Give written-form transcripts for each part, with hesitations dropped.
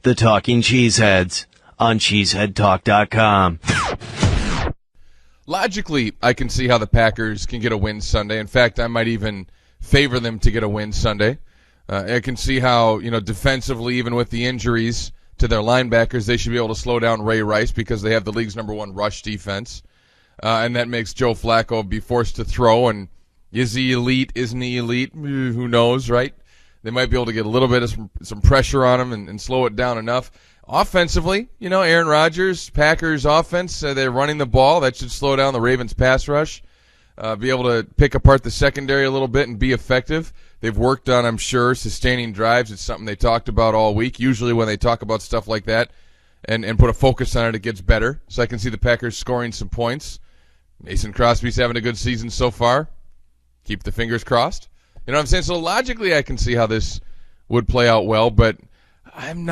The Talking Cheeseheads on CheeseheadTalk.com. Logically, I can see how the Packers can get a win Sunday. In fact, I might even favor them to get a win Sunday. I can see how, defensively, even with the injuries to their linebackers, they should be able to slow down Ray Rice because they have the league's #1 rush defense. And that makes Joe Flacco be forced to throw. And is he elite? Isn't he elite? Who knows, right? They might be able to get a little bit of some pressure on him and slow it down enough. Offensively, Aaron Rodgers, Packers offense, they're running the ball. That should slow down the Ravens pass rush. Be able to pick apart the secondary a little bit and be effective. They've worked on, I'm sure, sustaining drives. It's something they talked about all week. Usually when they talk about stuff like that and put a focus on it, it gets better. So I can see the Packers scoring some points. Mason Crosby's having a good season so far. Keep the fingers crossed. You know what I'm saying? So logically I can see how this would play out well, but I'm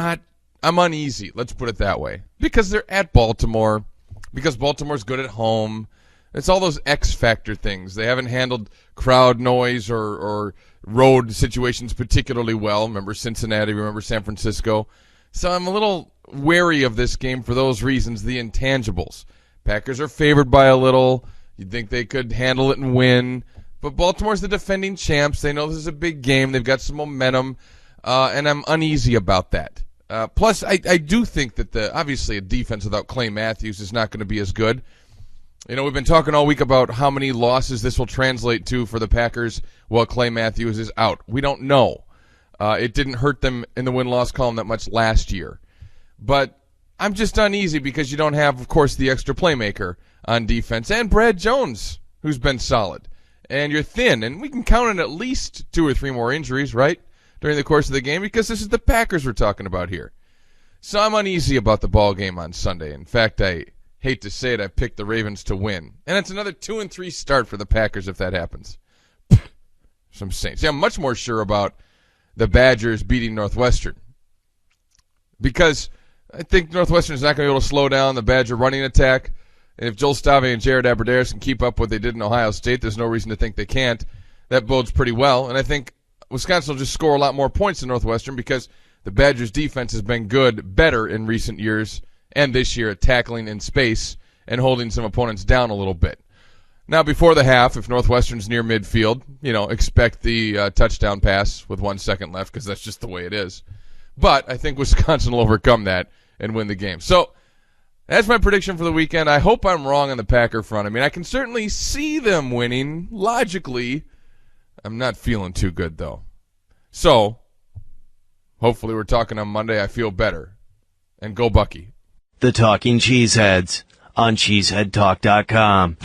uneasy, let's put it that way. Because they're at Baltimore, because Baltimore's good at home. It's all those X factor things. They haven't handled crowd noise or road situations particularly well. Remember Cincinnati, remember San Francisco. So I'm a little wary of this game for those reasons, the intangibles. Packers are favored by a little. You'd think they could handle it and win. But Baltimore's the defending champs. They know this is a big game. They've got some momentum, and I'm uneasy about that. Plus, I do think that obviously a defense without Clay Matthews is not going to be as good. We've been talking all week about how many losses this will translate to for the Packers while Clay Matthews is out. We don't know. It didn't hurt them in the win-loss column that much last year. But I'm just uneasy because you don't have, of course, the extra playmaker on defense and Brad Jones, who's been solid. And you're thin, and we can count on at least 2 or 3 more injuries, right, during the course of the game, because this is the Packers we're talking about here. So I'm uneasy about the ball game on Sunday. In fact, I hate to say it, I picked the Ravens to win. And it's another 2-3 start for the Packers if that happens. Some Saints. See, I'm much more sure about the Badgers beating Northwestern. Because I think Northwestern is not going to be able to slow down the Badger running attack. And if Joel Stave and Jared Abbrederis can keep up what they did in Ohio State, there's no reason to think they can't. That bodes pretty well. And I think Wisconsin will just score a lot more points than Northwestern because the Badgers' defense has been better in recent years and this year at tackling in space and holding some opponents down a little bit. Now, before the half, if Northwestern's near midfield, expect the touchdown pass with 1 second left because that's just the way it is. But I think Wisconsin will overcome that and win the game. So that's my prediction for the weekend. I hope I'm wrong on the Packer front. I mean, I can certainly see them winning. Logically, I'm not feeling too good, though. So, hopefully we're talking on Monday. I feel better. And go Bucky. The Talking Cheeseheads on CheeseheadTalk.com.